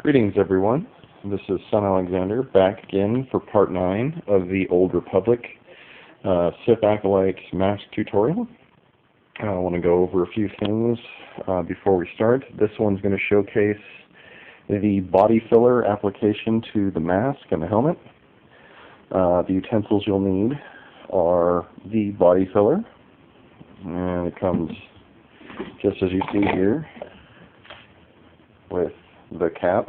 Greetings, everyone. This is Son Alexander back again for part 9 of the Old Republic Sith Acolyte mask tutorial. I want to go over a few things before we start. This one's going to showcase the body filler application to the mask and the helmet. The utensils you'll need are the body filler, and it comes just as you see here with the cap.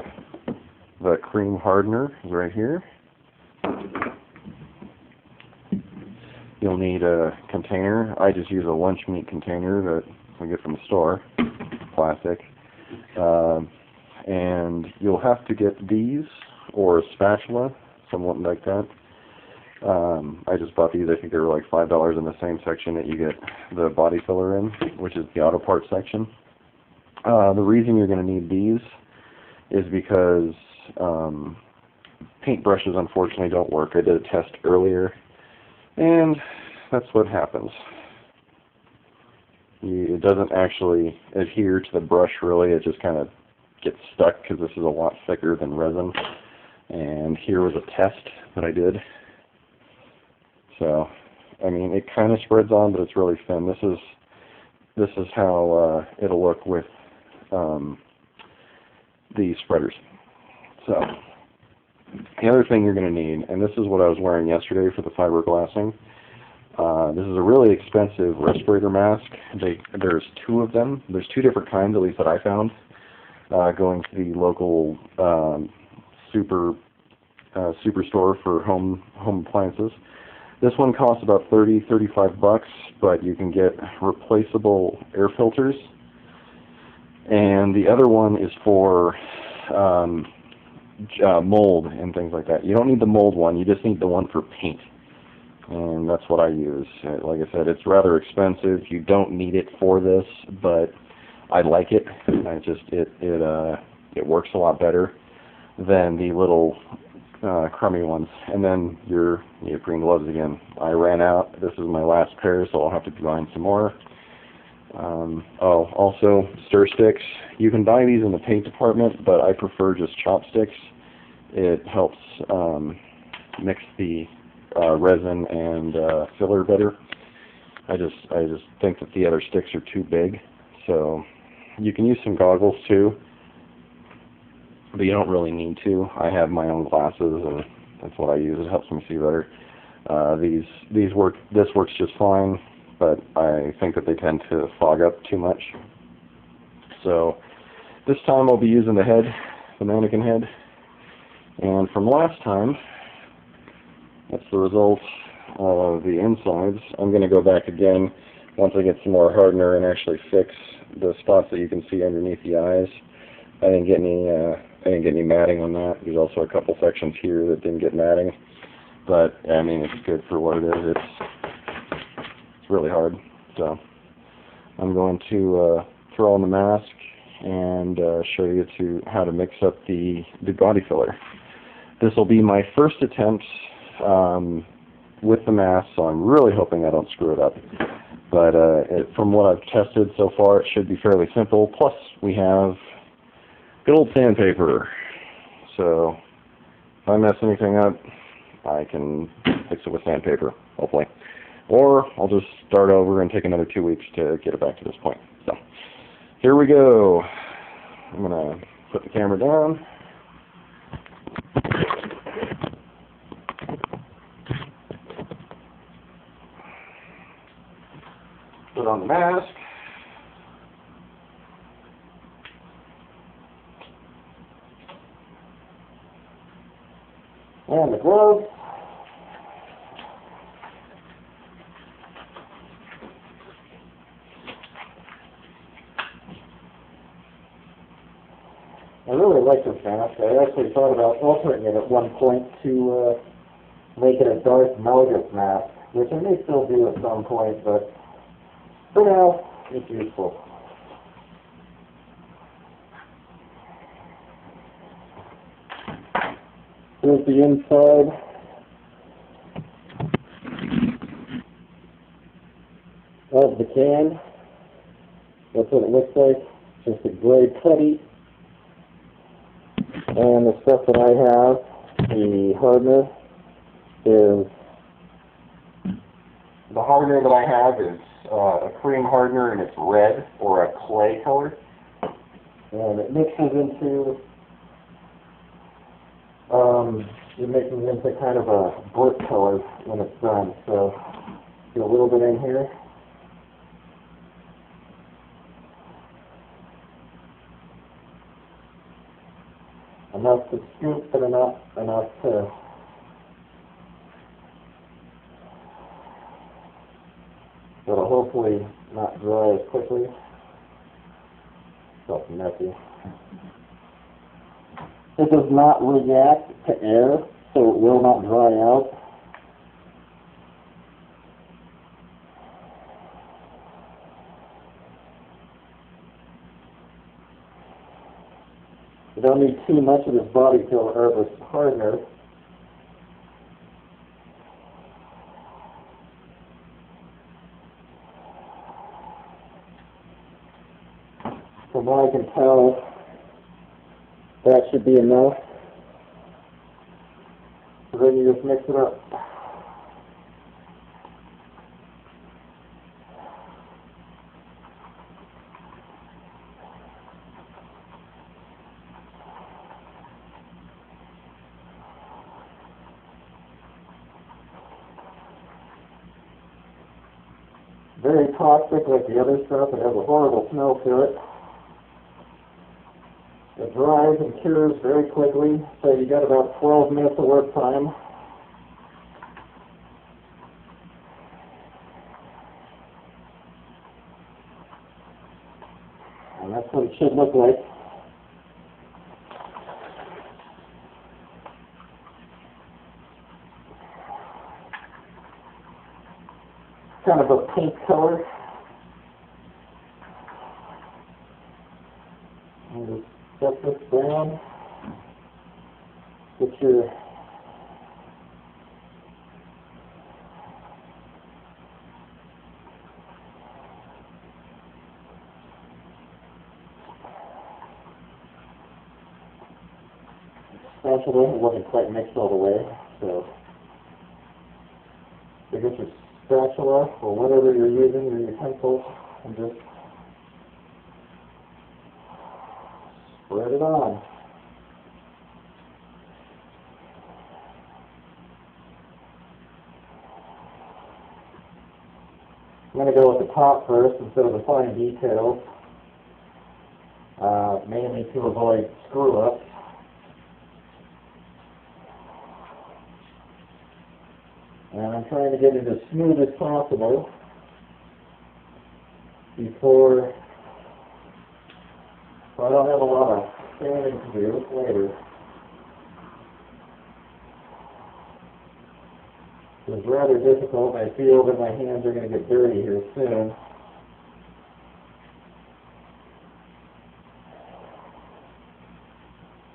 The cream hardener is right here. You'll need a container. I just use a lunch meat container that we get from the store, plastic. And you'll have to get these or a spatula, something like that. I just bought these. I think they were like $5 in the same section that you get the body filler in, which is the auto parts section. The reason you're going to need these is because paintbrushes unfortunately don't work. I did a test earlier, and that's what happens. It doesn't actually adhere to the brush really, it just kind of gets stuck because this is a lot thicker than resin. And here was a test that I did. So, I mean, it kind of spreads on, but it's really thin. This is how it'll look with the spreaders. So, the other thing you're going to need, and this is what I was wearing yesterday for the fiberglassing. This is a really expensive respirator mask. There's two of them. There's two different kinds, at least that I found, going to the local superstore for home appliances. This one costs about $35, but you can get replaceable air filters. And the other one is for mold and things like that. You don't need the mold one, you just need the one for paint. And that's what I use. Like I said, it's rather expensive. You don't need it for this, but I like it. It works a lot better than the little crummy ones. And then your neoprene gloves again. I ran out. This is my last pair, so I'll have to be buying some more. Also stir sticks. You can buy these in the paint department, but I prefer just chopsticks. It helps mix the resin and filler better. I just think that the other sticks are too big. So you can use some goggles too, but you don't really need to. I have my own glasses, and that's what I use. It helps me see better. This works just fine, but I think that they tend to fog up too much. So this time I'll be using the head, the mannequin head. And from last time, that's the result of the insides. I'm going to go back again once I get some more hardener and actually fix the spots that you can see underneath the eyes. I didn't get any matting on that. There's also a couple sections here that didn't get matting. But I mean, it's good for what it is. It's really hard. So I'm going to throw on the mask and show you how to mix up the body filler. This will be my first attempt with the mask, so I'm really hoping I don't screw it up. But from what I've tested so far, it should be fairly simple. Plus, we have good old sandpaper. So if I mess anything up, I can fix it with sandpaper, hopefully. Or I'll just start over and take another 2 weeks to get it back to this point. So here we go. I'm going to put the camera down. Put on the mask. And the gloves. I really like this mask. I actually thought about altering it at one point to make it a Darth Malgus mask, which I may still do at some point, but for now, it's useful. Here's the inside. Of the can. That's what it looks like. Just a gray putty. And the stuff that I have, the hardener that I have is a cream hardener, and it's red or a clay color. And it mixes into kind of a brick color when it's done. So get a little bit in here. Enough to scoop, but enough to it'll hopefully not dry as quickly. So messy. It does not react to air, so it will not dry out. You don't need too much of this body filler or this hardener. From what I can tell, that should be enough. So then you just mix it up. Very toxic like the other stuff. It has a horrible smell to it. It dries and cures very quickly, so you got about 12 minutes of work time. And that's what it should look like. Kind of a pink color. And just set this down. Get your spatula. It wasn't quite mixed all the way, so you get your spatula or whatever you're using, your utensils, and just spread it on. I'm going to go with the top first instead of the fine details, mainly to avoid screw-ups. And I'm trying to get it as smooth as possible before, so I don't have a lot of sanding to do later. It's rather difficult. I feel that my hands are going to get dirty here soon.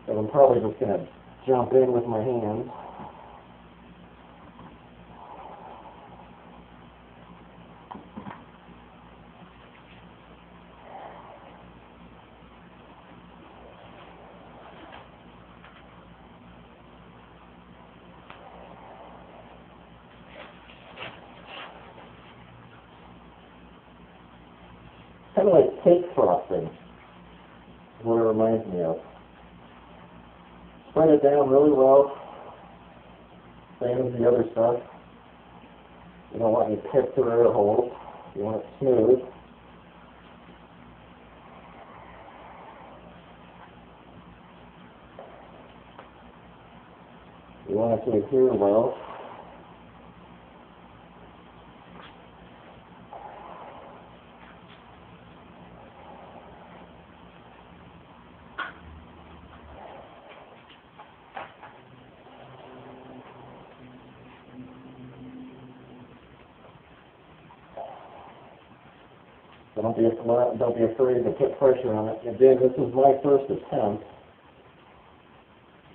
So I'm probably just going to jump in with my hands. Kind of like cake frosting is what it reminds me of. Spread it down really well, same as the other stuff. You don't want any pits or air holes. You want it smooth. You want it to adhere well. So don't be afraid to put pressure on it. Again, this is my first attempt.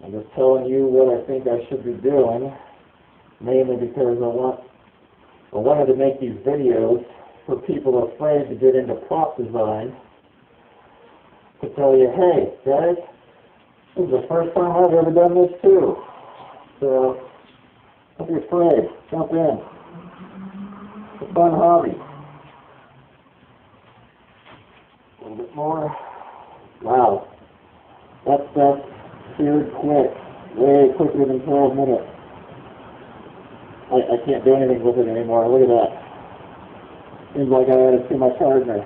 I'm just telling you what I think I should be doing, mainly because I wanted to make these videos for people afraid to get into prop design, to tell you, hey, guys, This is the first time I've ever done this too. So, don't be afraid. Jump in. It's a fun hobby. A little bit more. Wow. That stuff cured quick. Way quicker than 12 minutes. I can't do anything with it anymore. Look at that. Seems like I added too much hardener.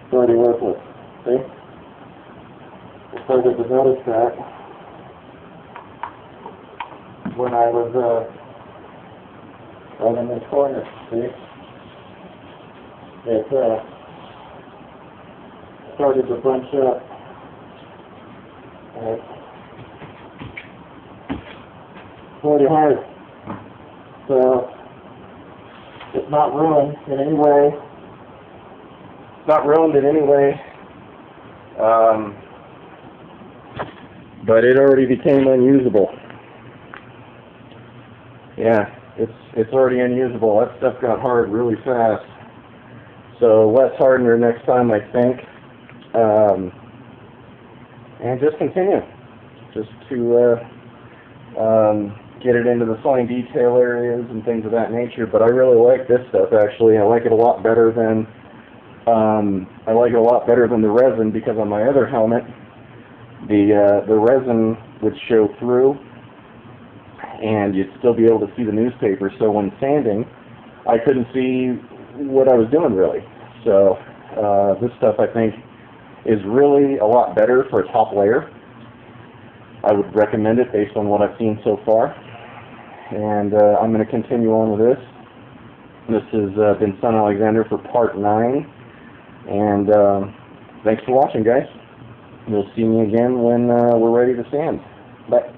It's already worthless. See? I started to notice that when I was right in this corner. See? It started to bunch up. It's already hard. So, it's not ruined in any way. It's not ruined in any way. But it already became unusable. Yeah, it's already unusable. That stuff got hard really fast. So less hardener next time, I think. And just continue. Just to get it into the fine detail areas and things of that nature. But I really like this stuff actually. I like it a lot better than the resin, because on my other helmet the resin would show through and you'd still be able to see the newspaper. So when sanding, I couldn't see what I was doing really. So this stuff I think is really a lot better for a top layer. I would recommend it based on what I've seen so far. And I'm going to continue on with this. This has been Son Alexander for part 9. And thanks for watching, guys. You'll see me again when we're ready to sand. Bye.